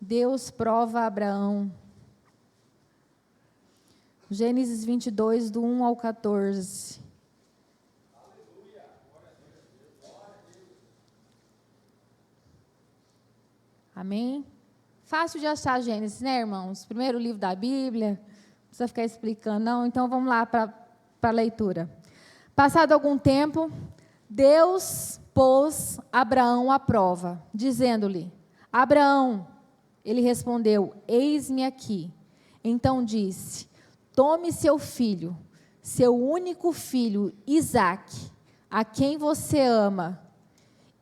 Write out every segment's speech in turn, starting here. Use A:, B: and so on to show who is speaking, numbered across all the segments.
A: Deus prova Abraão. Gênesis 22, do 1 ao 14. Amém? Fácil de achar Gênesis, né, irmãos? Primeiro livro da Bíblia, não precisa ficar explicando, não. Então, vamos lá para a leitura. Passado algum tempo, Deus pôs Abraão à prova, dizendo-lhe: Abraão. Ele respondeu: eis-me aqui. Então disse: tome seu filho, seu único filho, Isaque, a quem você ama,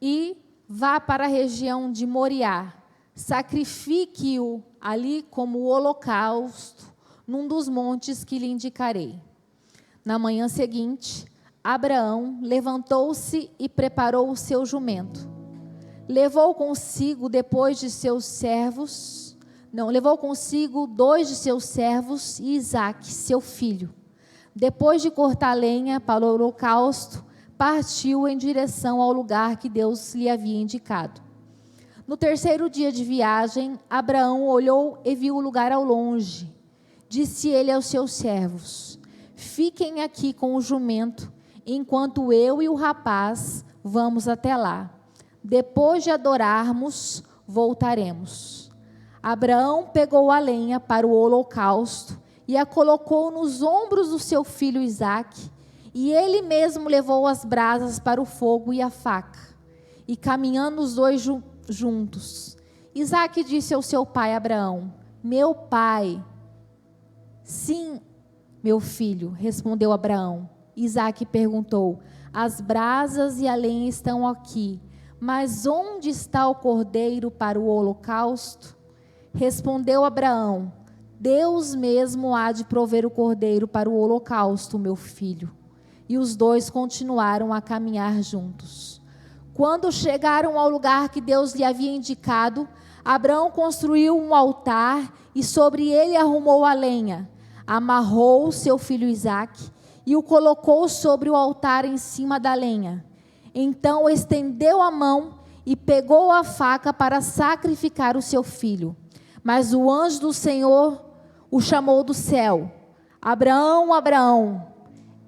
A: e vá para a região de Moriá. Sacrifique-o ali como holocausto, num dos montes que lhe indicarei. Na manhã seguinte, Abraão levantou-se e preparou o seu jumento. Levou consigo dois de seus servos e Isaque, seu filho. Depois de cortar lenha para o holocausto, partiu em direção ao lugar que Deus lhe havia indicado. No terceiro dia de viagem, Abraão olhou e viu o lugar ao longe. Disse ele aos seus servos: fiquem aqui com o jumento, enquanto eu e o rapaz vamos até lá. Depois de adorarmos, voltaremos. Abraão pegou a lenha para o holocausto e a colocou nos ombros do seu filho Isaque, e ele mesmo levou as brasas para o fogo e a faca. E caminhando os dois juntos, Isaque disse ao seu pai Abraão: meu pai. Sim, meu filho, respondeu Abraão. Isaque perguntou: as brasas e a lenha estão aqui, mas onde está o cordeiro para o holocausto? Respondeu Abraão: Deus mesmo há de prover o cordeiro para o holocausto, meu filho. E os dois continuaram a caminhar juntos. Quando chegaram ao lugar que Deus lhe havia indicado, Abraão construiu um altar e sobre ele arrumou a lenha. Amarrou seu filho Isaque e o colocou sobre o altar em cima da lenha. Então estendeu a mão e pegou a faca para sacrificar o seu filho. Mas o anjo do Senhor o chamou do céu: Abraão, Abraão.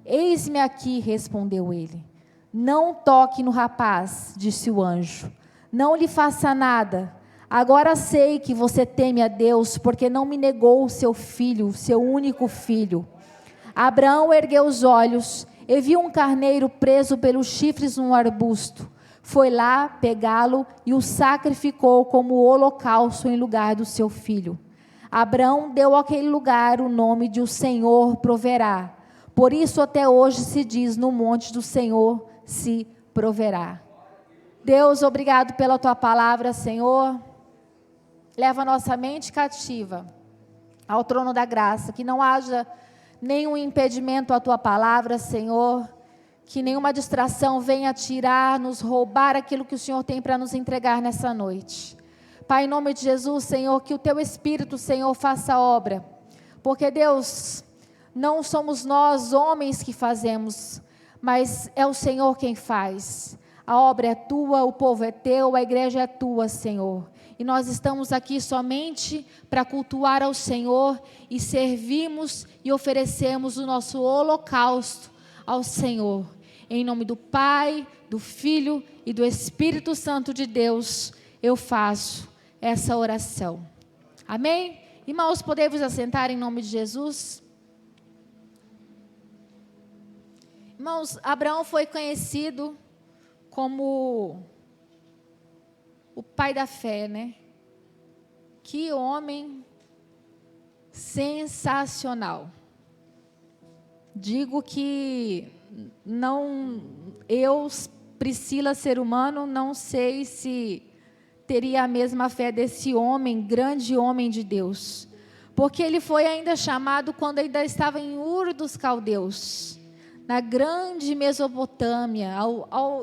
A: Eis-me aqui, respondeu ele. Não toque no rapaz, disse o anjo. Não lhe faça nada. Agora sei que você teme a Deus, porque não me negou o seu filho, seu único filho. Abraão ergueu os olhos e viu um carneiro preso pelos chifres num arbusto. Foi lá pegá-lo e o sacrificou como holocausto em lugar do seu filho. Abraão deu àquele lugar o nome de o Senhor proverá. Por isso até hoje se diz: no monte do Senhor se proverá. Deus, obrigado pela tua palavra, Senhor. Leva a nossa mente cativa ao trono da graça, que não haja nenhum impedimento à tua palavra, Senhor, que nenhuma distração venha tirar, nos roubar aquilo que o Senhor tem para nos entregar nessa noite. Pai, em nome de Jesus, Senhor, que o teu Espírito, Senhor, faça obra, porque Deus, não somos nós homens que fazemos, mas é o Senhor quem faz. A obra é tua, o povo é teu, a igreja é tua, Senhor. E nós estamos aqui somente para cultuar ao Senhor e servimos e oferecemos o nosso holocausto ao Senhor. Em nome do Pai, do Filho e do Espírito Santo de Deus, eu faço essa oração. Amém? Irmãos, podemos assentar em nome de Jesus? Irmãos, Abraão foi conhecido como o pai da fé, né? Que homem sensacional. Digo que eu, Priscila, ser humano, não sei se teria a mesma fé desse homem, grande homem de Deus. Porque ele foi ainda chamado quando ainda estava em Ur dos Caldeus, na grande Mesopotâmia,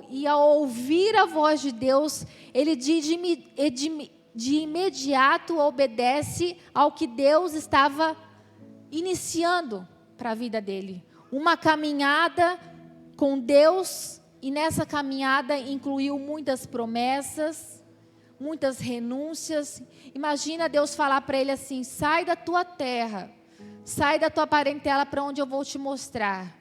A: e ao ouvir a voz de Deus, ele de imediato obedece ao que Deus estava iniciando para a vida dele. Uma caminhada com Deus, e nessa caminhada incluiu muitas promessas, muitas renúncias. Imagina Deus falar para ele assim: sai da tua terra, sai da tua parentela para onde eu vou te mostrar.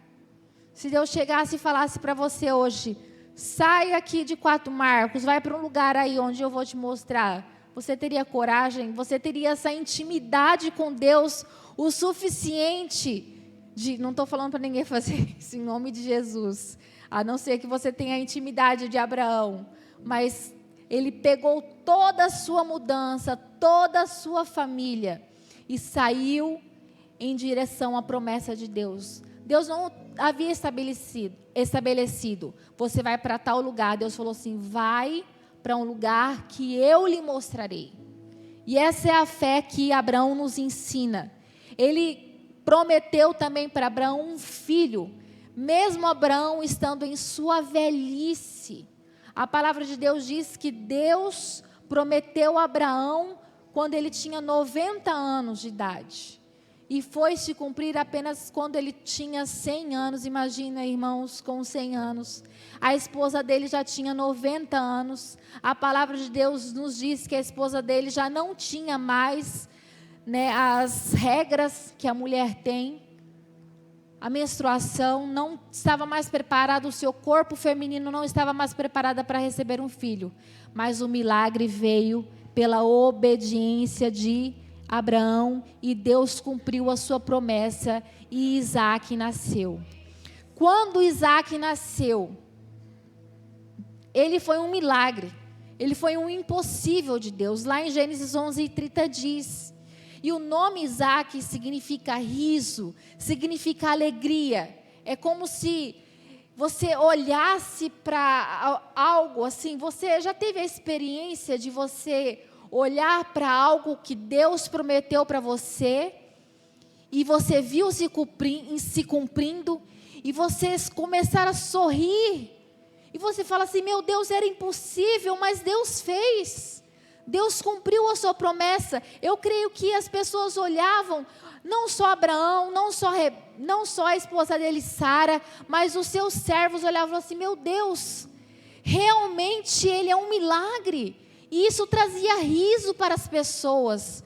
A: Se Deus chegasse e falasse para você hoje: sai aqui de Quatro Marcos, vai para um lugar aí onde eu vou te mostrar. Você teria coragem? Você teria essa intimidade com Deus o suficiente de... Não estou falando para ninguém fazer isso em nome de Jesus, a não ser que você tenha a intimidade de Abraão. Mas ele pegou toda a sua mudança, toda a sua família e saiu em direção à promessa de Deus. Deus não havia estabelecido, você vai para tal lugar. Deus falou assim: vai para um lugar que eu lhe mostrarei. E essa é a fé que Abraão nos ensina. Ele prometeu também para Abraão um filho, mesmo Abraão estando em sua velhice. A palavra de Deus diz que Deus prometeu a Abraão quando ele tinha 90 anos de idade. E foi se cumprir apenas quando ele tinha 100 anos. Imagina, irmãos, com 100 anos. A esposa dele já tinha 90 anos. A palavra de Deus nos diz que a esposa dele já não tinha mais, né, as regras que a mulher tem. A menstruação não estava mais preparada, o seu corpo feminino não estava mais preparado para receber um filho. Mas o milagre veio pela obediência de Abraão, e Deus cumpriu a sua promessa e Isaac nasceu. Quando Isaac nasceu, ele foi um milagre, ele foi um impossível de Deus. Lá em Gênesis 11:30 diz, e o nome Isaac significa riso, significa alegria. É como se você olhasse para algo assim. Você já teve a experiência de você olhar para algo que Deus prometeu para você, e você viu se cumprindo, e vocês começaram a sorrir, e você fala assim: meu Deus, era impossível, mas Deus fez, Deus cumpriu a sua promessa. Eu creio que as pessoas olhavam, não só Abraão, não só a esposa dele, Sara, mas os seus servos olhavam assim: meu Deus, realmente ele é um milagre. E isso trazia riso para as pessoas.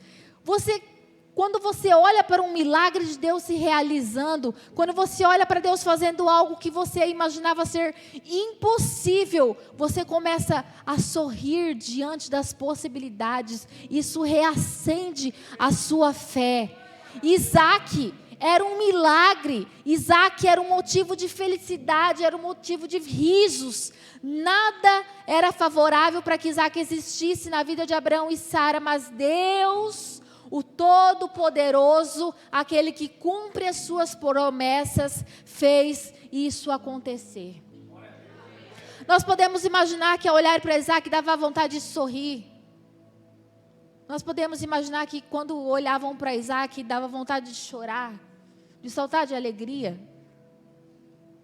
A: Quando você olha para um milagre de Deus se realizando, quando você olha para Deus fazendo algo que você imaginava ser impossível, você começa a sorrir diante das possibilidades. Isso reacende a sua fé. Isaac era um milagre. Isaac era um motivo de felicidade, era um motivo de risos. Nada era favorável para que Isaac existisse na vida de Abraão e Sara, mas Deus, o Todo-Poderoso, aquele que cumpre as suas promessas, fez isso acontecer. Nós podemos imaginar que ao olhar para Isaac dava vontade de sorrir. Nós podemos imaginar que quando olhavam para Isaac dava vontade de chorar, de saltar de alegria.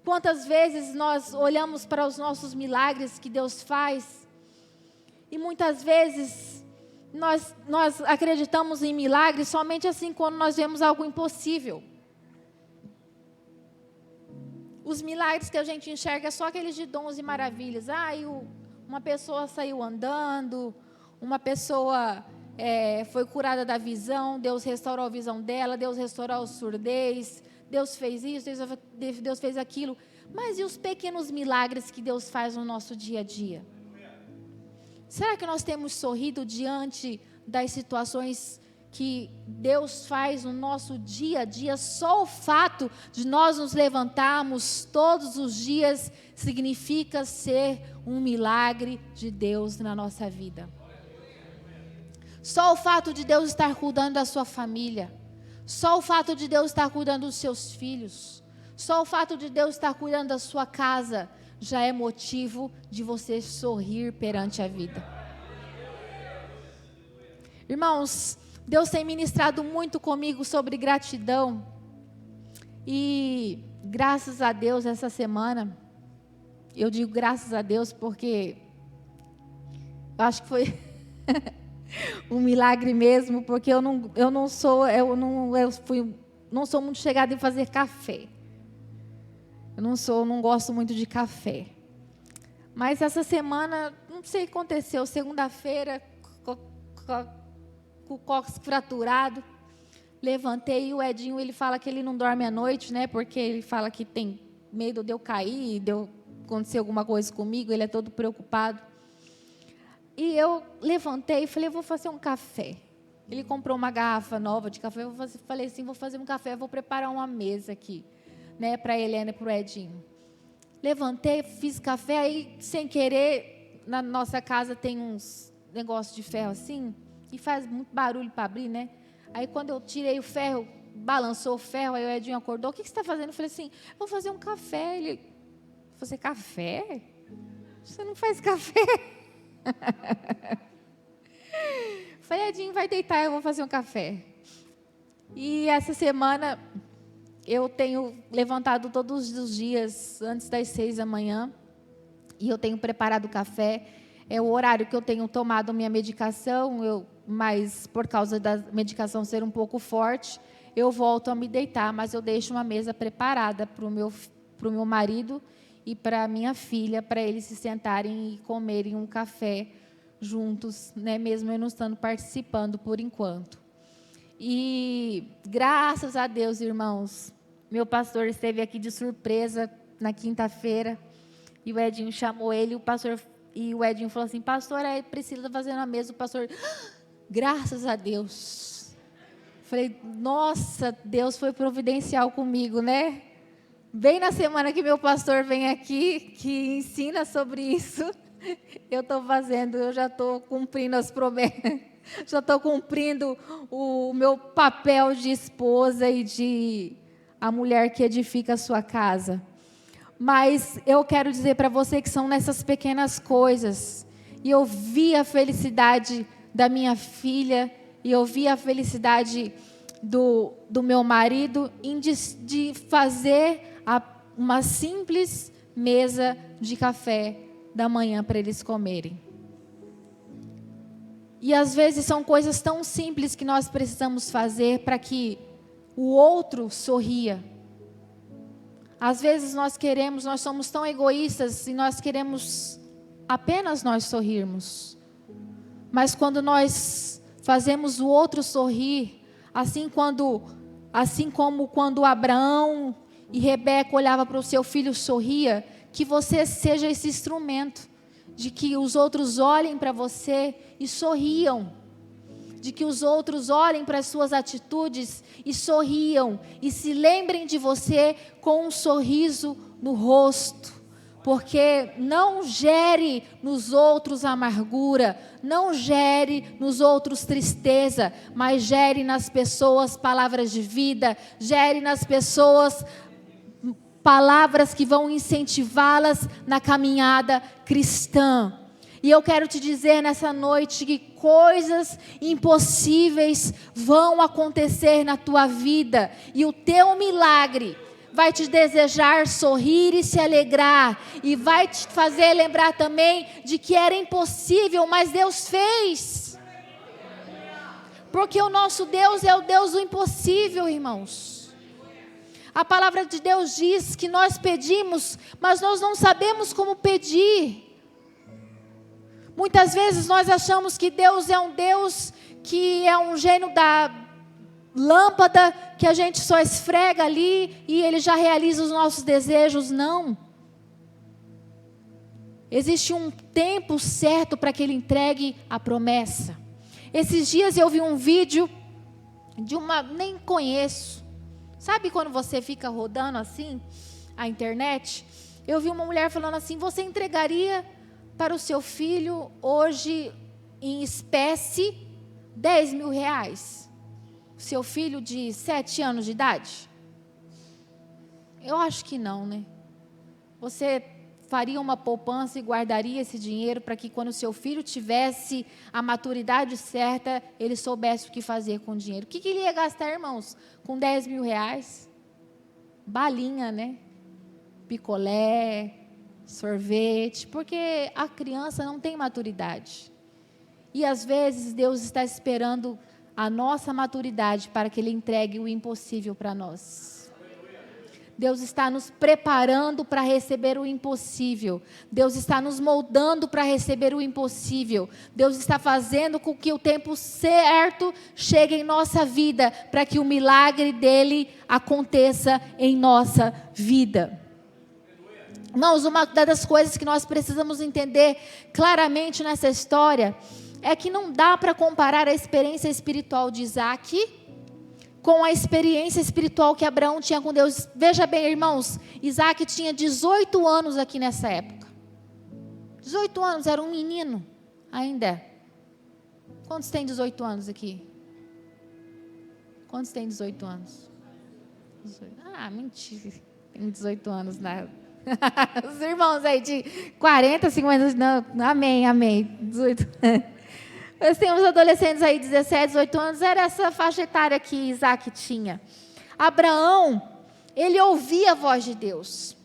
A: Quantas vezes nós olhamos para os nossos milagres que Deus faz, e muitas vezes nós acreditamos em milagres somente assim quando nós vemos algo impossível. Os milagres que a gente enxerga é só aqueles de dons e maravilhas. Uma pessoa saiu andando, uma pessoa foi curada da visão, Deus restaurou a visão dela, Deus restaurou a surdez, Deus fez isso, Deus fez aquilo. Mas e os pequenos milagres que Deus faz no nosso dia a dia? Será que nós temos sorrido diante das situações que Deus faz no nosso dia a dia? Só o fato de nós nos levantarmos todos os dias significa ser um milagre de Deus na nossa vida. Só o fato de Deus estar cuidando da sua família, só o fato de Deus estar cuidando dos seus filhos, só o fato de Deus estar cuidando da sua casa, já é motivo de você sorrir perante a vida. Irmãos, Deus tem ministrado muito comigo sobre gratidão. E graças a Deus essa semana, eu digo graças a Deus porque eu acho que foi um milagre mesmo, porque eu não sou muito chegada em fazer café. Eu não gosto muito de café. Mas essa semana, não Não sei o que aconteceu, segunda-feira, com o cóccix fraturado. Levantei e o Edinho, ele fala que ele não dorme à noite, né? Porque ele fala que tem medo de eu cair, de eu acontecer alguma coisa comigo, ele é todo preocupado. E eu levantei e falei, eu vou fazer um café. Ele comprou uma garrafa nova de café, falei assim, vou fazer um café, vou preparar uma mesa aqui, né? Para a Helena e para o Edinho. Levantei, fiz café, aí sem querer, na nossa casa tem uns negócios de ferro assim, e faz muito barulho para abrir, né? Aí quando eu tirei o ferro, balançou o ferro, aí o Edinho acordou, o que você está fazendo? Eu falei assim, eu vou fazer um café. Ele, fazer café? Você não faz café? Falei, Edinho, vai deitar, eu vou fazer um café. E essa semana eu tenho levantado todos os dias antes das 6 da manhã e eu tenho preparado o café. É o horário que eu tenho tomado minha medicação, mas por causa da medicação ser um pouco forte, eu volto a me deitar, mas eu deixo uma mesa preparada para o meu marido e para a minha filha, para eles se sentarem e comerem um café juntos, né, mesmo eu não estando participando por enquanto. E graças a Deus, irmãos, meu pastor esteve aqui de surpresa na quinta-feira e o Edinho chamou ele, e o Edinho falou assim, pastor, a Priscila está fazendo a mesa, o pastor, graças a Deus. Falei, nossa, Deus foi providencial comigo, né? Bem na semana que meu pastor vem aqui, que ensina sobre isso, eu estou fazendo, eu já estou cumprindo as promessas, já estou cumprindo o meu papel de esposa e de a mulher que edifica a sua casa. Mas eu quero dizer para você que são nessas pequenas coisas, e eu vi a felicidade da minha filha, e eu vi a felicidade do meu marido, de fazer uma simples mesa de café da manhã para eles comerem. E às vezes são coisas tão simples que nós precisamos fazer para que o outro sorria. Às vezes nós somos tão egoístas e nós queremos apenas nós sorrirmos. Mas quando nós fazemos o outro sorrir, assim como quando Abraão e Rebeca olhavam para o seu filho sorria, que você seja esse instrumento, de que os outros olhem para você e sorriam, de que os outros olhem para as suas atitudes e sorriam, e se lembrem de você com um sorriso no rosto, porque não gere nos outros amargura, não gere nos outros tristeza, mas gere nas pessoas palavras de vida, gere nas pessoas palavras que vão incentivá-las na caminhada cristã. E eu quero te dizer nessa noite que coisas impossíveis vão acontecer na tua vida, e o teu milagre vai te desejar sorrir e se alegrar, e vai te fazer lembrar também de que era impossível, mas Deus fez. Porque o nosso Deus é o Deus do impossível, irmãos. A palavra de Deus diz que nós pedimos, mas nós não sabemos como pedir. Muitas vezes nós achamos que Deus é um Deus que é um gênio da lâmpada, que a gente só esfrega ali e Ele já realiza os nossos desejos. Não. Existe um tempo certo para que Ele entregue a promessa. Esses dias eu vi um vídeo de nem conheço. Sabe quando você fica rodando assim, a internet? Eu vi uma mulher falando assim, você entregaria para o seu filho hoje, em espécie, 10 mil reais? Seu filho de 7 anos de idade? Eu acho que não, né? Você faria uma poupança e guardaria esse dinheiro para que quando o seu filho tivesse a maturidade certa, ele soubesse o que fazer com o dinheiro. O que ele ia gastar, irmãos? Com 10 mil reais? Balinha, né? Picolé, sorvete, porque a criança não tem maturidade. E às vezes Deus está esperando a nossa maturidade para que Ele entregue o impossível para nós. Deus está nos preparando para receber o impossível. Deus está nos moldando para receber o impossível. Deus está fazendo com que o tempo certo chegue em nossa vida, para que o milagre dele aconteça em nossa vida. Irmãos, uma das coisas que nós precisamos entender claramente nessa história é que não dá para comparar a experiência espiritual de Isaac com a experiência espiritual que Abraão tinha com Deus. Veja bem, irmãos, Isaac tinha 18 anos aqui nessa época. 18 anos, era um menino ainda. Quantos têm 18 anos aqui? Quantos têm 18 anos? 18. Ah, mentira. Tem 18 anos, né? Os irmãos aí de 40, 50, não, amém, 18 anos. Nós temos adolescentes aí, 17, 18 anos, era essa faixa etária que Isaac tinha. Abraão, ele ouvia a voz de Deus.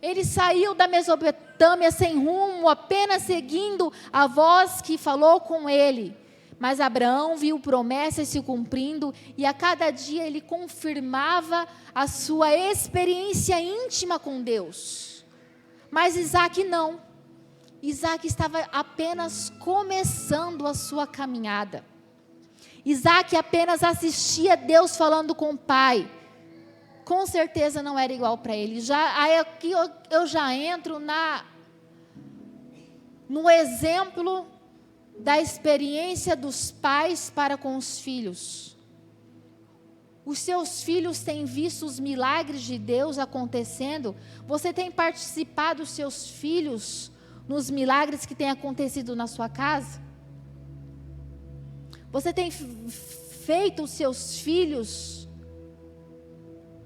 A: Ele saiu da Mesopotâmia sem rumo, apenas seguindo a voz que falou com ele. Mas Abraão viu promessas se cumprindo e a cada dia ele confirmava a sua experiência íntima com Deus. Mas Isaac não. Isaac estava apenas começando a sua caminhada. Isaac apenas assistia Deus falando com o pai. Com certeza não era igual para ele. Aí aqui eu já entro no exemplo da experiência dos pais para com os filhos. Os seus filhos têm visto os milagres de Deus acontecendo. Você tem participado dos seus filhos nos milagres que têm acontecido na sua casa? Você tem feito os seus filhos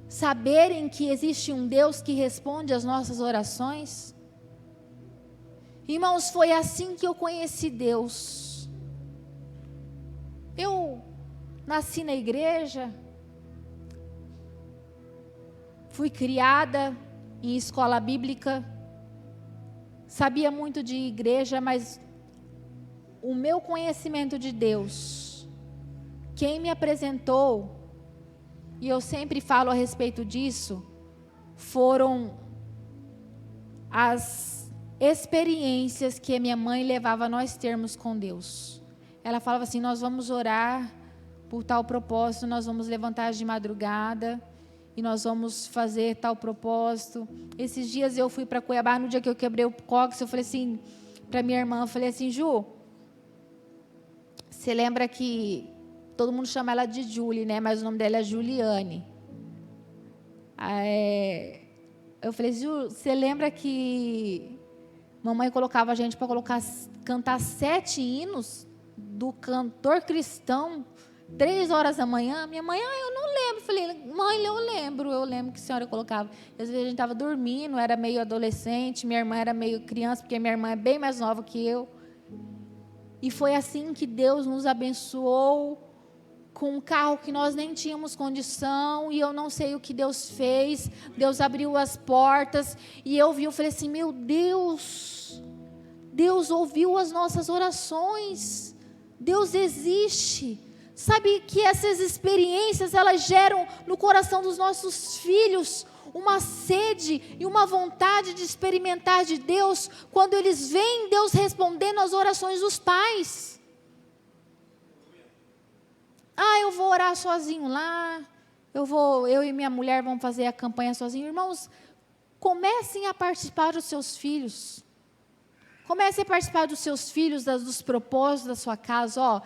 A: saberem que existe um Deus que responde às nossas orações? Irmãos, foi assim que eu conheci Deus. Eu nasci na igreja, fui criada em escola bíblica, sabia muito de igreja, mas o meu conhecimento de Deus, quem me apresentou, e eu sempre falo a respeito disso, foram as experiências que a minha mãe levava nós termos com Deus. Ela falava assim: nós vamos orar por tal propósito, nós vamos levantar de madrugada e nós vamos fazer tal propósito. Esses dias eu fui para Cuiabá, no dia que eu quebrei o cóccix, eu falei assim para minha irmã, eu falei assim: Ju, você lembra que todo mundo chama ela de Julie, né? Mas o nome dela é Juliane. Eu falei: Ju, você lembra que mamãe colocava a gente para cantar 7 hinos do cantor cristão, 3 horas da manhã? Minha mãe: eu não lembro. Eu falei: mãe, eu lembro que a senhora colocava. Às vezes a gente estava dormindo, era meio adolescente, minha irmã era meio criança, porque minha irmã é bem mais nova que eu. E foi assim que Deus nos abençoou, com um carro que nós nem tínhamos condição, e eu não sei o que Deus fez. Deus abriu as portas, e eu falei assim: meu Deus, Deus ouviu as nossas orações, Deus existe. Sabe que essas experiências, elas geram no coração dos nossos filhos uma sede e uma vontade de experimentar de Deus, quando eles veem Deus respondendo às orações dos pais. Eu vou orar sozinho lá, eu e minha mulher vamos fazer a campanha sozinho. Irmãos, comecem a participar dos seus filhos. Comecem a participar dos seus filhos, dos propósitos da sua casa.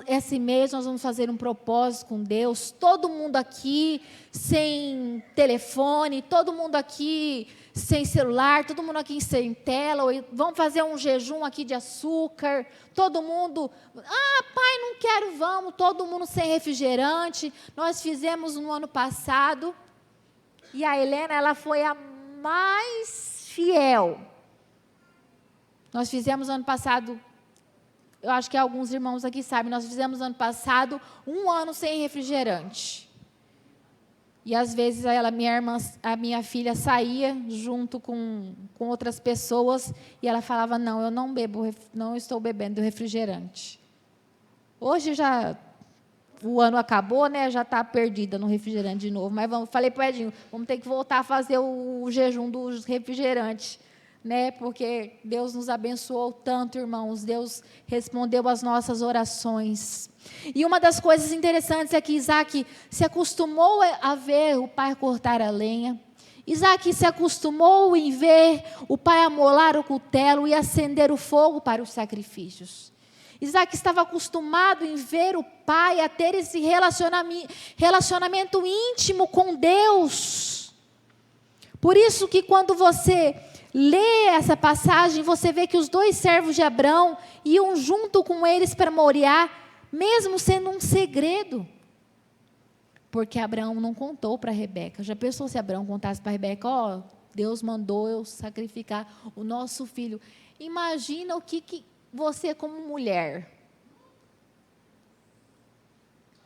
A: Esse mês nós vamos fazer um propósito com Deus. Todo mundo aqui sem telefone, todo mundo aqui sem celular, todo mundo aqui sem tela. Vamos fazer um jejum aqui de açúcar. Todo mundo, pai, não quero, vamos. Todo mundo sem refrigerante. Nós fizemos no ano passado. E a Helena, ela foi a mais fiel. Nós fizemos ano passado, eu acho que alguns irmãos aqui sabem, nós fizemos ano passado 1 ano sem refrigerante. E às vezes a minha filha saía junto com outras pessoas e ela falava: não, eu não bebo, não estou bebendo refrigerante. Hoje o ano acabou, né? Já está perdida no refrigerante de novo. Mas falei para o Edinho, vamos ter que voltar a fazer o jejum dos refrigerantes, né? Porque Deus nos abençoou tanto, irmãos. Deus respondeu às nossas orações. E uma das coisas interessantes é que Isaac se acostumou a ver o pai cortar a lenha. Isaac se acostumou em ver o pai amolar o cutelo e acender o fogo para os sacrifícios. Isaac estava acostumado em ver o pai a ter esse relacionamento íntimo com Deus. Por isso que quando você lê essa passagem, você vê que os 2 servos de Abrão iam junto com eles para Moriá, mesmo sendo um segredo. Porque Abraão não contou para Rebeca. Já pensou se Abraão contasse para Rebeca, ó, Deus mandou eu sacrificar o nosso filho. Imagina o que você como mulher.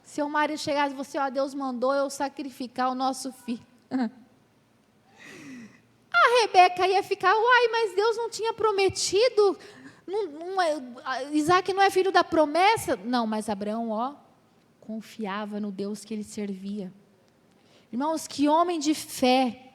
A: Seu marido chegasse e você, ó, Deus mandou eu sacrificar o nosso filho. A Rebeca ia ficar, uai, mas Deus não tinha prometido, Isaac não é filho da promessa? Não, mas Abraão, ó, confiava no Deus que ele servia. Irmãos, que homem de fé.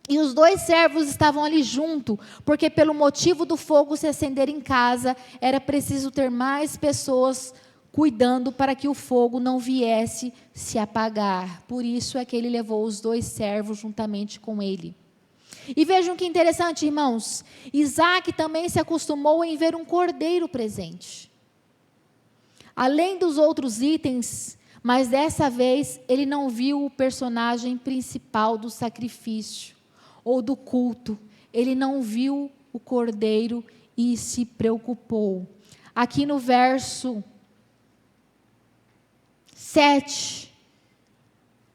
A: E os 2 servos estavam ali junto, porque pelo motivo do fogo se acender em casa, era preciso ter mais pessoas cuidando para que o fogo não viesse se apagar. Por isso é que ele levou os 2 servos juntamente com ele. E vejam que interessante, irmãos. Isaac também se acostumou em ver um cordeiro presente. Além dos outros itens, mas dessa vez ele não viu o personagem principal do sacrifício ou do culto. Ele não viu o cordeiro e se preocupou. Aqui no verso 7,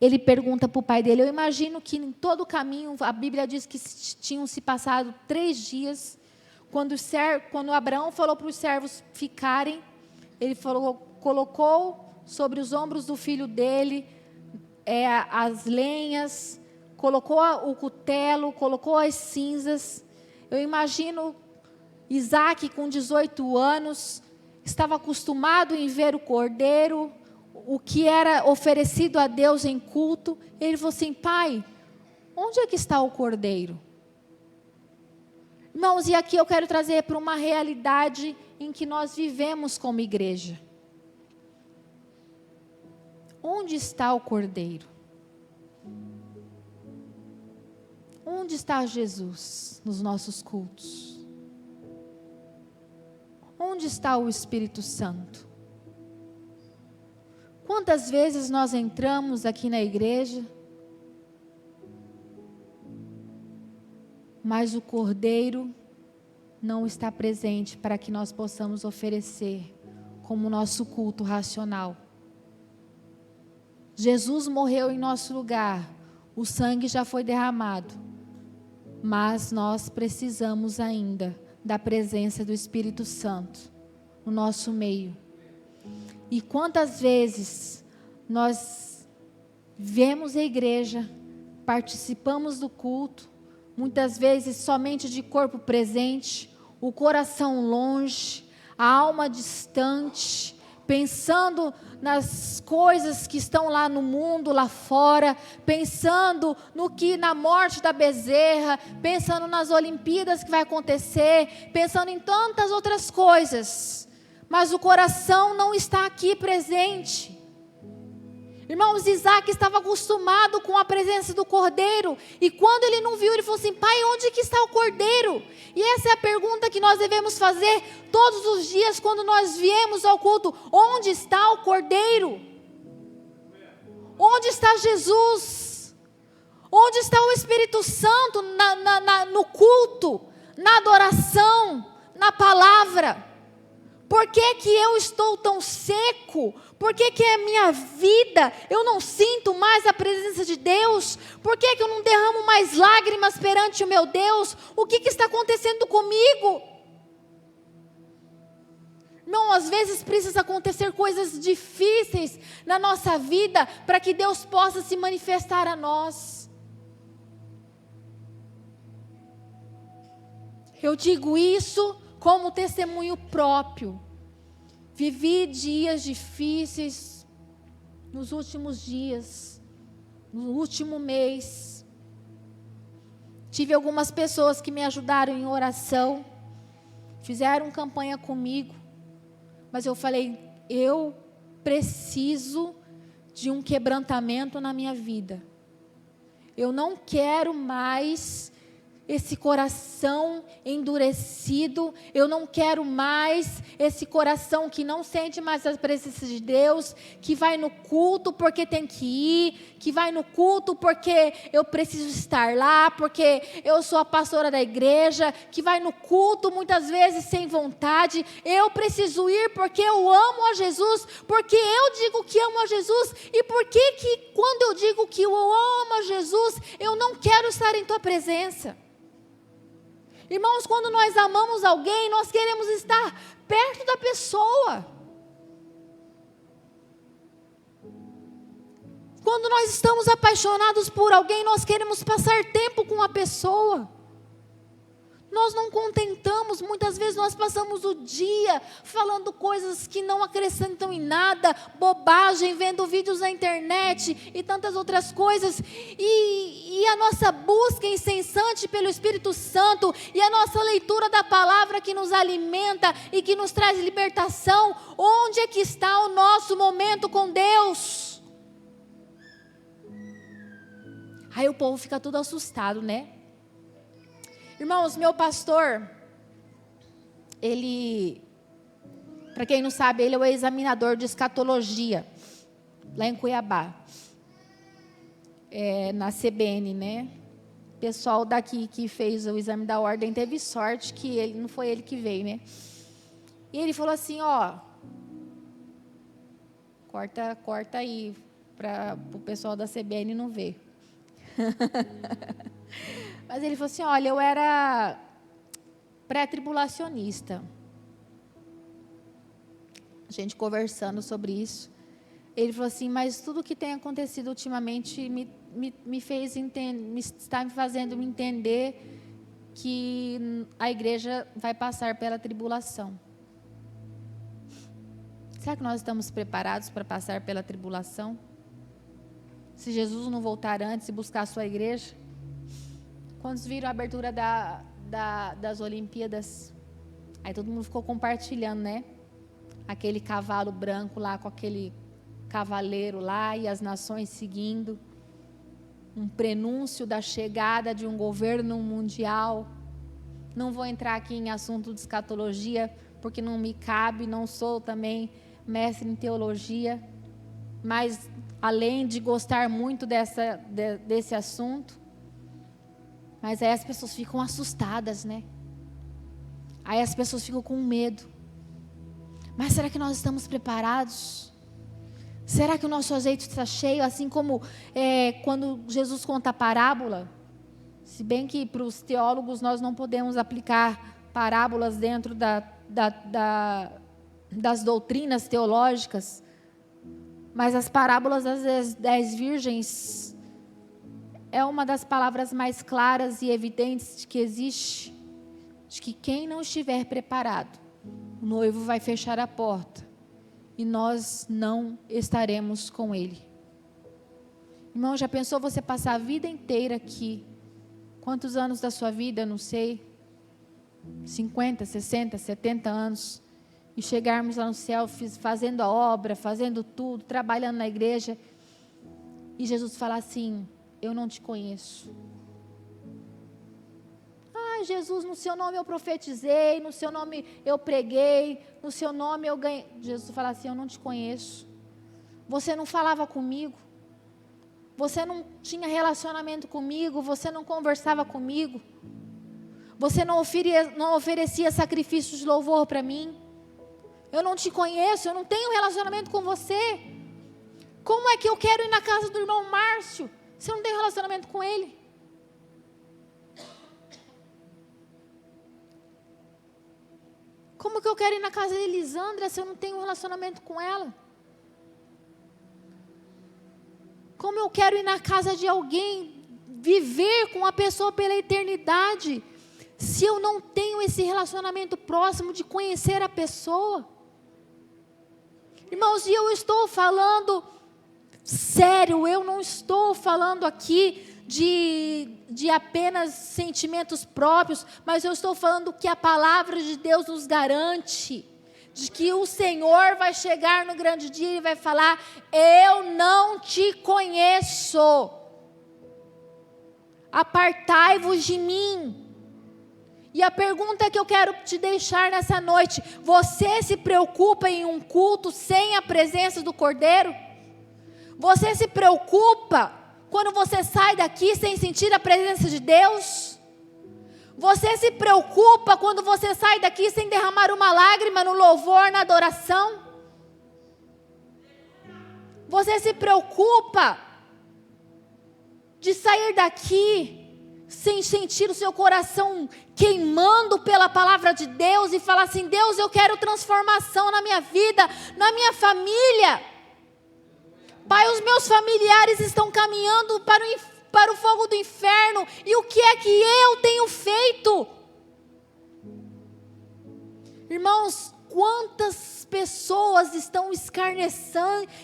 A: ele pergunta para o pai dele, eu imagino que em todo o caminho, a Bíblia diz que tinham se passado 3 dias, quando Abraão falou para os servos ficarem, ele colocou sobre os ombros do filho dele as lenhas, colocou o cutelo, colocou as cinzas. Eu imagino Isaac com 18 anos, estava acostumado em ver o cordeiro, o que era oferecido a Deus em culto. Ele falou assim, pai, onde é que está o cordeiro? Irmãos, e aqui eu quero trazer para uma realidade em que nós vivemos como igreja. Onde está o cordeiro? Onde está Jesus nos nossos cultos? Onde está o Espírito Santo? Quantas vezes nós entramos aqui na igreja, mas o cordeiro não está presente para que nós possamos oferecer como nosso culto racional. Jesus morreu em nosso lugar, o sangue já foi derramado, mas nós precisamos ainda da presença do Espírito Santo no nosso meio. E quantas vezes nós vemos a igreja, participamos do culto, muitas vezes somente de corpo presente, o coração longe, a alma distante, pensando nas coisas que estão lá no mundo, lá fora, pensando na morte da bezerra, pensando nas Olimpíadas que vai acontecer, pensando em tantas outras coisas, mas o coração não está aqui presente. Irmãos, Isaac estava acostumado com a presença do cordeiro, e quando ele não viu, ele falou assim, pai, onde que está o cordeiro? E essa é a pergunta que nós devemos fazer todos os dias, quando nós viemos ao culto, onde está o cordeiro? Onde está Jesus? Onde está o Espírito Santo no culto, na adoração, na palavra? Por que que eu estou tão seco? Por que que a minha vida, eu não sinto mais a presença de Deus? Por que que eu não derramo mais lágrimas perante o meu Deus? O que que está acontecendo comigo? Não, às vezes precisa acontecer coisas difíceis na nossa vida para que Deus possa se manifestar a nós. Eu digo isso como testemunho próprio. Vivi dias difíceis nos últimos dias, no último mês. Tive algumas pessoas que me ajudaram em oração, fizeram campanha comigo, mas eu falei, eu preciso de um quebrantamento na minha vida. Eu não quero mais esse coração endurecido, eu não quero mais esse coração que não sente mais a presença de Deus, que vai no culto porque tem que ir, que vai no culto porque eu preciso estar lá, porque eu sou a pastora da igreja, que vai no culto muitas vezes sem vontade. Eu preciso ir porque eu amo a Jesus, porque eu digo que amo a Jesus, e porque que quando eu digo que eu amo a Jesus, eu não quero estar em tua presença. Irmãos, quando nós amamos alguém, nós queremos estar perto da pessoa. Quando nós estamos apaixonados por alguém, nós queremos passar tempo com a pessoa. Nós não contentamos, muitas vezes nós passamos o dia falando coisas que não acrescentam em nada, bobagem, vendo vídeos na internet e tantas outras coisas, e a nossa busca incessante pelo Espírito Santo, e a nossa leitura da palavra que nos alimenta e que nos traz libertação, onde é que está o nosso momento com Deus? Aí o povo fica tudo assustado, né? Irmãos, meu pastor, ele, para quem não sabe, ele é o examinador de escatologia, lá em Cuiabá, na CBN, né? O pessoal daqui que fez o exame da ordem teve sorte que não foi ele que veio, né? E ele falou assim, corta aí, para o pessoal da CBN não ver. Mas ele falou assim, olha, eu era pré-tribulacionista. A gente conversando sobre isso. Ele falou assim, mas tudo que tem acontecido ultimamente me fez está me fazendo me entender que a igreja vai passar pela tribulação. Será que nós estamos preparados para passar pela tribulação? Se Jesus não voltar antes e buscar a sua igreja? Quando viram a abertura das Olimpíadas, aí todo mundo ficou compartilhando, né? Aquele cavalo branco lá, com aquele cavaleiro lá, e as nações seguindo. Um prenúncio da chegada de um governo mundial. Não vou entrar aqui em assunto de escatologia, porque não me cabe, não sou também mestre em teologia. Mas, além de gostar muito desse assunto, mas aí as pessoas ficam assustadas, né? Aí as pessoas ficam com medo. Mas será que nós estamos preparados? Será que o nosso azeite está cheio? Assim como quando Jesus conta a parábola. Se bem que para os teólogos nós não podemos aplicar parábolas dentro das doutrinas teológicas. Mas as parábolas das 10 virgens é uma das palavras mais claras e evidentes que existe, de que quem não estiver preparado, o noivo vai fechar a porta e nós não estaremos com ele. Irmão, já pensou você passar a vida inteira aqui? Quantos anos da sua vida, não sei, 50, 60, 70 anos, e chegarmos lá no céu fazendo a obra, fazendo tudo, trabalhando na igreja, e Jesus falar assim, eu não te conheço. Ah, Jesus, no seu nome eu profetizei, no seu nome eu preguei, no seu nome eu ganhei. Jesus fala assim, eu não te conheço. Você não falava comigo. Você não tinha relacionamento comigo, você não conversava comigo. Você não oferecia sacrifícios de louvor para mim. Eu não te conheço, eu não tenho relacionamento com você. Como é que eu quero ir na casa do irmão Márcio se eu não tenho relacionamento com ele? Como que eu quero ir na casa de Elisandra se eu não tenho relacionamento com ela? Como eu quero ir na casa de alguém, viver com a pessoa pela eternidade, se eu não tenho esse relacionamento próximo de conhecer a pessoa? Irmãos, e eu estou falando sério, eu não estou falando aqui de apenas sentimentos próprios, mas eu estou falando que a palavra de Deus nos garante, de que o Senhor vai chegar no grande dia e vai falar: eu não te conheço, apartai-vos de mim. E a pergunta que eu quero te deixar nessa noite: você se preocupa em um culto sem a presença do Cordeiro? Você se preocupa quando você sai daqui sem sentir a presença de Deus? Você se preocupa quando você sai daqui sem derramar uma lágrima no louvor, na adoração? Você se preocupa de sair daqui sem sentir o seu coração queimando pela palavra de Deus e falar assim: Deus, eu quero transformação na minha vida, na minha família. Pai, os meus familiares estão caminhando para o fogo do inferno, e o que é que eu tenho feito? Irmãos, quantas pessoas estão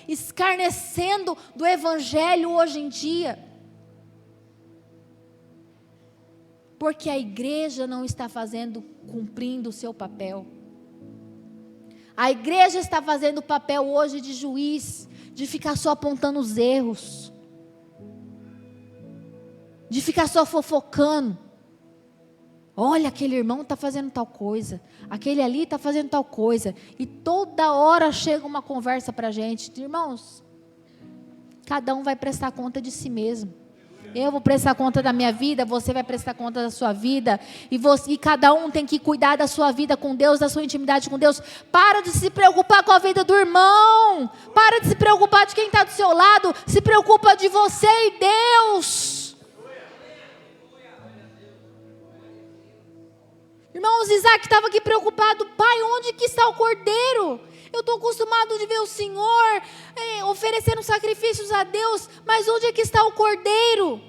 A: escarnecendo do Evangelho hoje em dia? Porque a igreja não está cumprindo o seu papel. A igreja está fazendo o papel hoje de juiz, de ficar só apontando os erros, de ficar só fofocando. Olha, aquele irmão está fazendo tal coisa, aquele ali está fazendo tal coisa, e toda hora chega uma conversa para a gente. Irmãos, cada um vai prestar conta de si mesmo. Eu vou prestar conta da minha vida, você vai prestar conta da sua vida, e cada um tem que cuidar da sua vida com Deus, da sua intimidade com Deus. Para de se preocupar com a vida do irmão, para de se preocupar de quem está do seu lado, se preocupa de você e Deus. Irmãos, Isaac estava aqui preocupado: pai, onde que está o cordeiro? Eu estou acostumado de ver o Senhor oferecendo sacrifícios a Deus, mas onde é que está o cordeiro?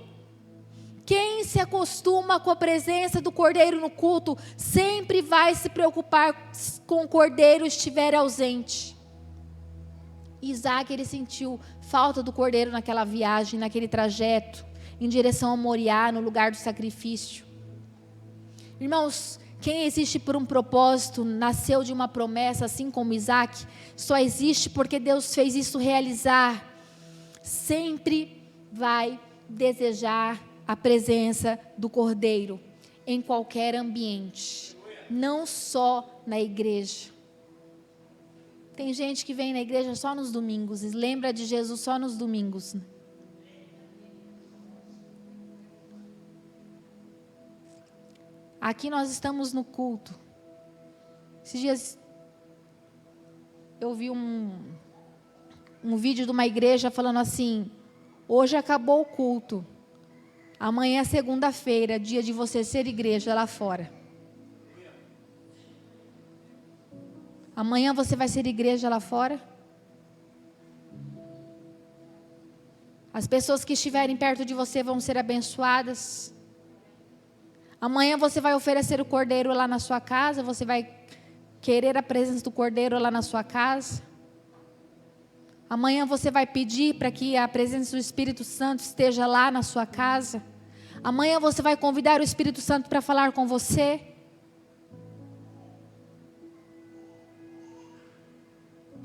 A: Quem se acostuma com a presença do cordeiro no culto, sempre vai se preocupar com o cordeiro estiver ausente. Isaac, ele sentiu falta do cordeiro naquela viagem, naquele trajeto, em direção a Moriá, no lugar do sacrifício. Irmãos, quem existe por um propósito, nasceu de uma promessa, assim como Isaac, só existe porque Deus fez isso realizar. Sempre vai desejar a presença do Cordeiro em qualquer ambiente, não só na igreja. Tem gente que vem na igreja só nos domingos e lembra de Jesus só nos domingos. Aqui nós estamos no culto. Esses dias eu vi um vídeo de uma igreja falando assim: hoje acabou o culto, amanhã é segunda-feira, dia de você ser igreja lá fora. Amanhã você vai ser igreja lá fora? As pessoas que estiverem perto de você vão ser abençoadas. Amanhã você vai oferecer o cordeiro lá na sua casa, você vai querer a presença do cordeiro lá na sua casa. Amanhã você vai pedir para que a presença do Espírito Santo esteja lá na sua casa. Amanhã você vai convidar o Espírito Santo para falar com você.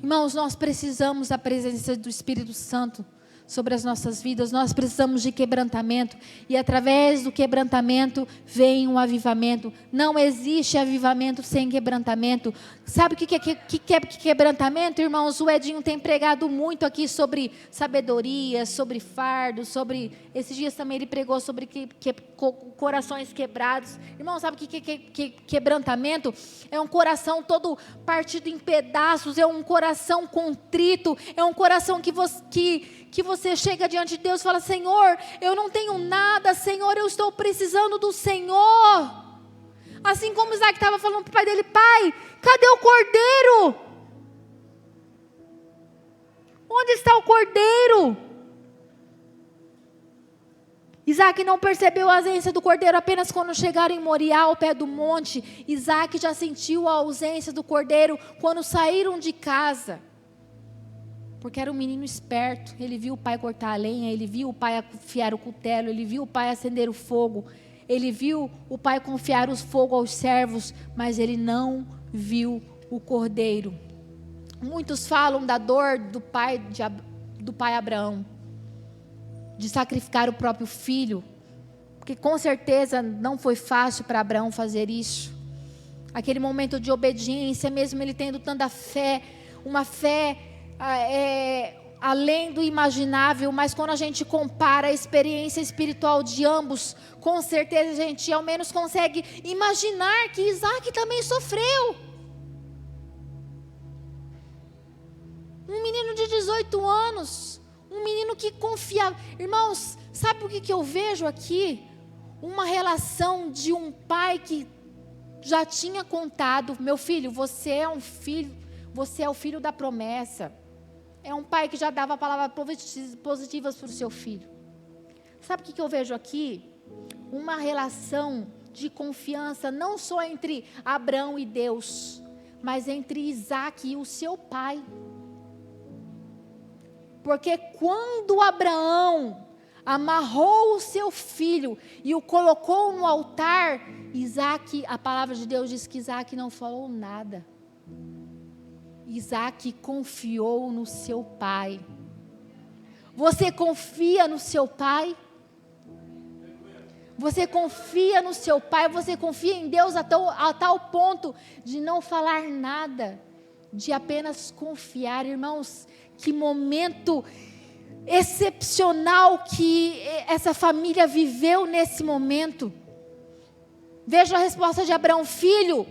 A: Irmãos, nós precisamos da presença do Espírito Santo sobre as nossas vidas. Nós precisamos de quebrantamento, e através do quebrantamento vem um avivamento. Não existe avivamento sem quebrantamento. Sabe o que é quebrantamento, irmãos? O Edinho tem pregado muito aqui sobre sabedoria, sobre fardo, sobre... Esses dias também ele pregou sobre corações quebrados. Irmãos, sabe o que é quebrantamento? É um coração todo partido em pedaços, é um coração contrito, é um coração que você chega diante de Deus e fala: Senhor, eu não tenho nada, Senhor, eu estou precisando do Senhor. Assim como Isaac estava falando para o pai dele: pai, cadê o cordeiro? Onde está o cordeiro? Isaac não percebeu a ausência do cordeiro apenas quando chegaram em Moriá, ao pé do monte. Isaac já sentiu a ausência do cordeiro quando saíram de casa. Porque era um menino esperto. Ele viu o pai cortar a lenha, ele viu o pai afiar o cutelo, ele viu o pai acender o fogo, ele viu o pai confiar o fogo aos servos, mas ele não viu o cordeiro. Muitos falam da dor do pai Abraão, de sacrificar o próprio filho, porque com certeza não foi fácil para Abraão fazer isso. Aquele momento de obediência, mesmo ele tendo tanta fé, uma fé além do imaginável, mas quando a gente compara a experiência espiritual de ambos, com certeza a gente ao menos consegue imaginar que Isaac também sofreu. Um menino de 18 anos, um menino que confiava. Irmãos, sabe o que eu vejo aqui? Uma relação de um pai que já tinha contado: meu filho, você é o filho da promessa. É um pai que já dava palavras positivas para o seu filho. Sabe o que eu vejo aqui? Uma relação de confiança, não só entre Abraão e Deus, mas entre Isaac e o seu pai. Porque quando Abraão amarrou o seu filho e o colocou no altar, Isaac, a palavra de Deus diz que Isaac não falou nada. Isaac confiou no seu pai. Você confia no seu pai? Você confia no seu pai? Você confia em Deus a tal ponto de não falar nada, de apenas confiar? Irmãos, que momento excepcional que essa família viveu nesse momento. Veja a resposta de Abraão: filho,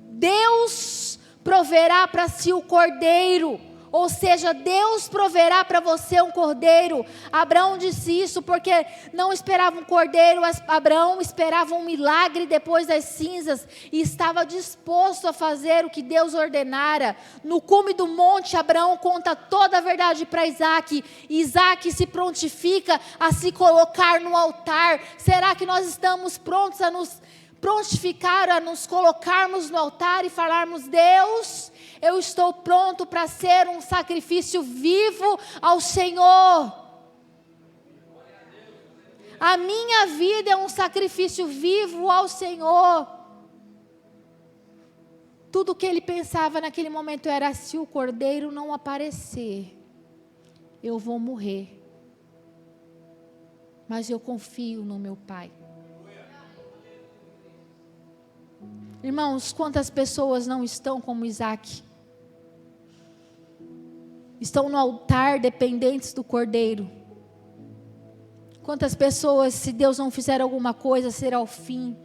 A: Deus proverá para si o cordeiro, ou seja, Deus proverá para você um cordeiro. Abraão disse isso porque não esperava um cordeiro, Abraão esperava um milagre depois das cinzas, e estava disposto a fazer o que Deus ordenara. No cume do monte, Abraão conta toda a verdade para Isaac, e Isaac se prontifica a se colocar no altar. Será que nós estamos prontos a nos prontificar, a nos colocarmos no altar e falarmos: Deus, eu estou pronto para ser um sacrifício vivo ao Senhor. A minha vida é um sacrifício vivo ao Senhor. Tudo o que ele pensava naquele momento era: se o cordeiro não aparecer, eu vou morrer. Mas eu confio no meu Pai. Irmãos, quantas pessoas não estão como Isaac? Estão no altar dependentes do cordeiro. Quantas pessoas, se Deus não fizer alguma coisa, será o fim.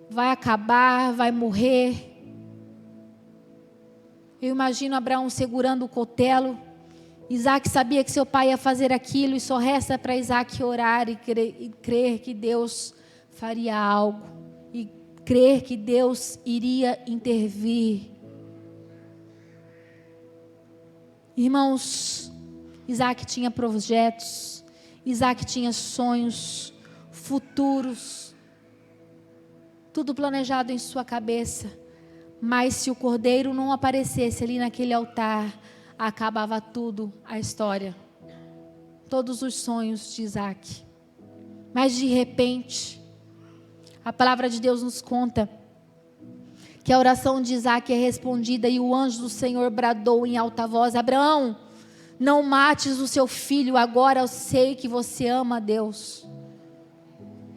A: Vai acabar, vai morrer. Eu imagino Abraão segurando o cutelo. Isaac sabia que seu pai ia fazer aquilo, e só resta para Isaac orar e crer que Deus faria algo. Crer que Deus iria intervir. Irmãos, Isaac tinha projetos, Isaac tinha sonhos futuros, tudo planejado em sua cabeça. Mas se o cordeiro não aparecesse ali naquele altar, acabava tudo, a história, todos os sonhos de Isaac. Mas de repente, a palavra de Deus nos conta que a oração de Isaac é respondida, e o anjo do Senhor bradou em alta voz: Abraão, não mates o seu filho, agora eu sei que você ama a Deus.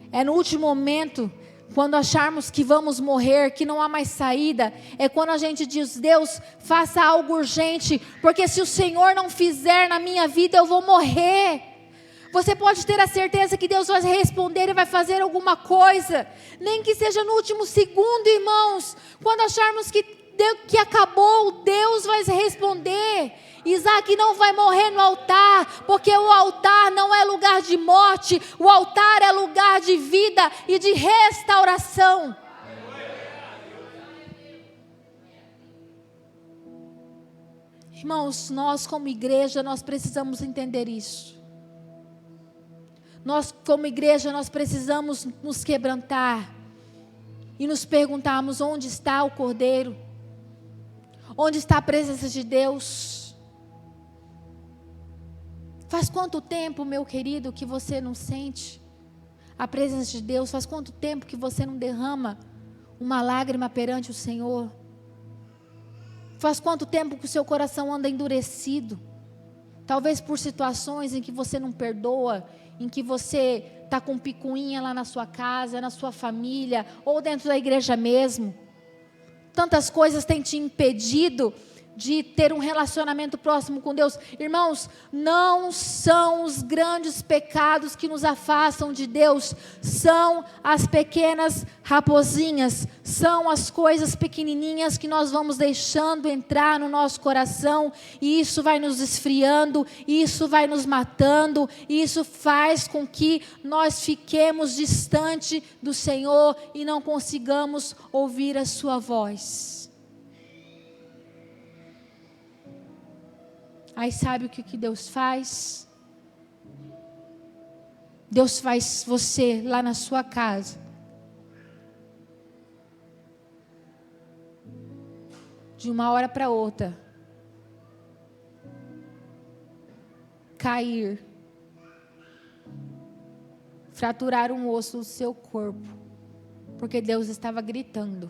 A: É no último momento, quando acharmos que vamos morrer, que não há mais saída, é quando a gente diz: Deus, faça algo urgente, porque se o Senhor não fizer na minha vida, eu vou morrer. Você pode ter a certeza que Deus vai responder e vai fazer alguma coisa, nem que seja no último segundo, irmãos. Quando acharmos que acabou, Deus vai responder. Isaac não vai morrer no altar, porque o altar não é lugar de morte, o altar é lugar de vida e de restauração. Irmãos, nós como igreja, nós precisamos entender isso. Nós como igreja, nós precisamos nos quebrantar e nos perguntarmos: onde está o Cordeiro? Onde está a presença de Deus? Faz quanto tempo, meu querido, que você não sente a presença de Deus? Faz quanto tempo que você não derrama uma lágrima perante o Senhor? Faz quanto tempo que o seu coração anda endurecido? Talvez por situações em que você não perdoa, em que você está com picuinha lá na sua casa, na sua família, ou dentro da igreja mesmo. Tantas coisas têm te impedido de ter um relacionamento próximo com Deus. Irmãos, não são os grandes pecados que nos afastam de Deus, são as pequenas raposinhas, são as coisas pequenininhas que nós vamos deixando entrar no nosso coração, e isso vai nos esfriando, isso vai nos matando, e isso faz com que nós fiquemos distante do Senhor e não consigamos ouvir a sua voz. Aí sabe o que Deus faz? Deus faz você lá na sua casa de uma hora para outra cair, fraturar um osso do seu corpo, porque Deus estava gritando.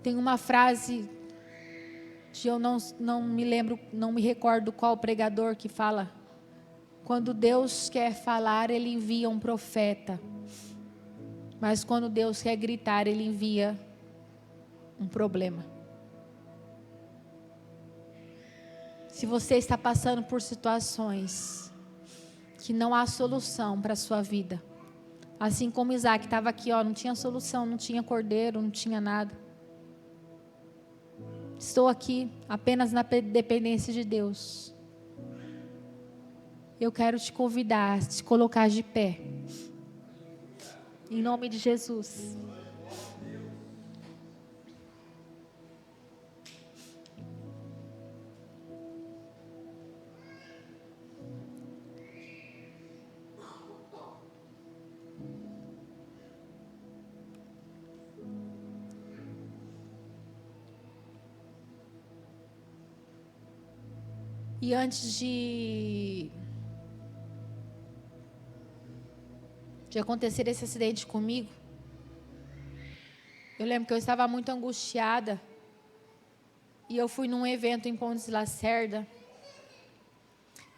A: Tem uma frase, eu não me lembro, não me recordo qual pregador que fala: quando Deus quer falar, Ele envia um profeta, mas quando Deus quer gritar, Ele envia um problema. Se você está passando por situações que não há solução para a sua vida, assim como Isaac estava aqui, não tinha solução, não tinha cordeiro, não tinha nada. Estou aqui apenas na dependência de Deus. Eu quero te convidar a te colocar de pé. Em nome de Jesus. E antes de acontecer esse acidente comigo, eu lembro que eu estava muito angustiada. E eu fui num evento em Pontes de Lacerda.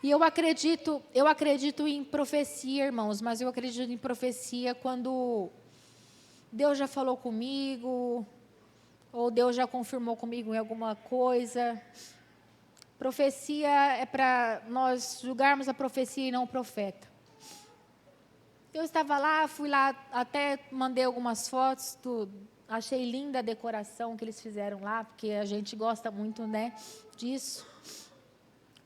A: E eu acredito em profecia, irmãos, mas eu acredito em profecia quando Deus já falou comigo, ou Deus já confirmou comigo em alguma coisa. Profecia é para nós julgarmos a profecia e não o profeta. Eu estava lá, fui lá, até mandei algumas fotos, achei linda a decoração que eles fizeram lá, porque a gente gosta muito, disso.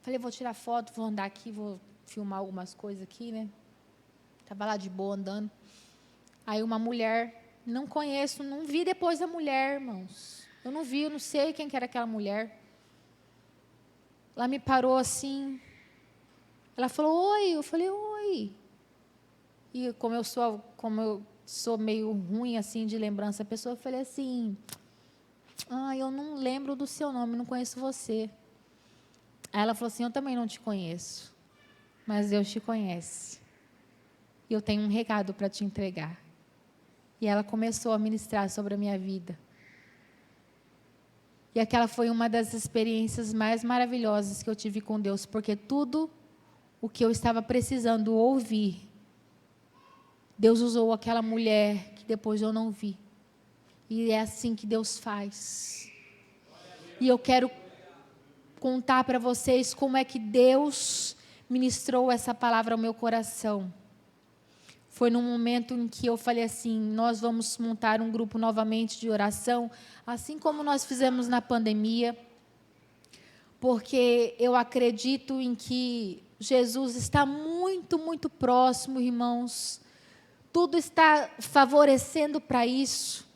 A: Falei, vou tirar foto, vou andar aqui, vou filmar algumas coisas aqui, Estava lá de boa andando. Aí uma mulher, não conheço, não vi depois da mulher, irmãos. Eu não vi, eu não sei quem que era aquela mulher. Ela me parou assim. Ela falou, oi. Eu falei, oi. E como eu sou meio ruim assim de lembrança da pessoa, eu falei assim, eu não lembro do seu nome, não conheço você. Aí ela falou assim, eu também não te conheço, mas Deus te conhece. E eu tenho um recado para te entregar. E ela começou a ministrar sobre a minha vida. E aquela foi uma das experiências mais maravilhosas que eu tive com Deus, porque tudo o que eu estava precisando ouvir, Deus usou aquela mulher que depois eu não vi. E é assim que Deus faz. E eu quero contar para vocês como é que Deus ministrou essa palavra ao meu coração. Foi num momento em que eu falei assim, nós vamos montar um grupo novamente de oração, assim como nós fizemos na pandemia, porque eu acredito em que Jesus está muito, muito próximo, irmãos. Tudo está favorecendo para isso.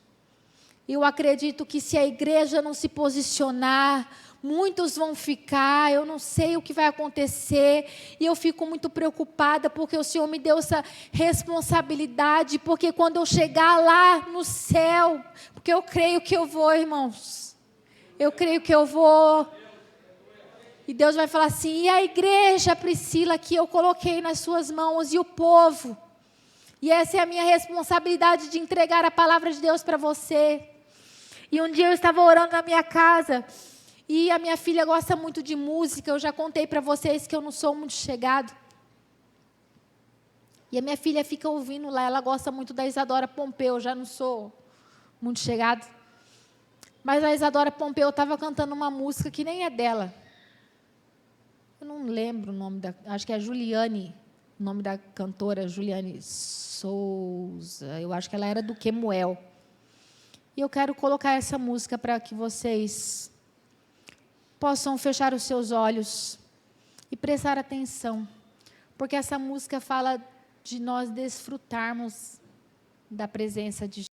A: Eu acredito que se a igreja não se posicionar, muitos vão ficar, eu não sei o que vai acontecer, e eu fico muito preocupada, porque o Senhor me deu essa responsabilidade, porque quando eu chegar lá no céu, porque eu creio que eu vou, irmãos, eu creio que eu vou, E Deus vai falar assim: e a igreja, Priscila, que eu coloquei nas suas mãos, e o povo. E essa é a minha responsabilidade de entregar a palavra de Deus para você. E um dia eu estava orando na minha casa, e a minha filha gosta muito de música. Eu já contei para vocês que eu não sou muito chegado. E a minha filha fica ouvindo lá, ela gosta muito da Isadora Pompeu, eu já não sou muito chegado. Mas a Isadora Pompeu estava cantando uma música que nem é dela. Eu não lembro o nome acho que é Juliane, o nome da cantora, Juliane Souza. Eu acho que ela era do Quemuel. E eu quero colocar essa música para que vocês possam fechar os seus olhos e prestar atenção. Porque essa música fala de nós desfrutarmos da presença de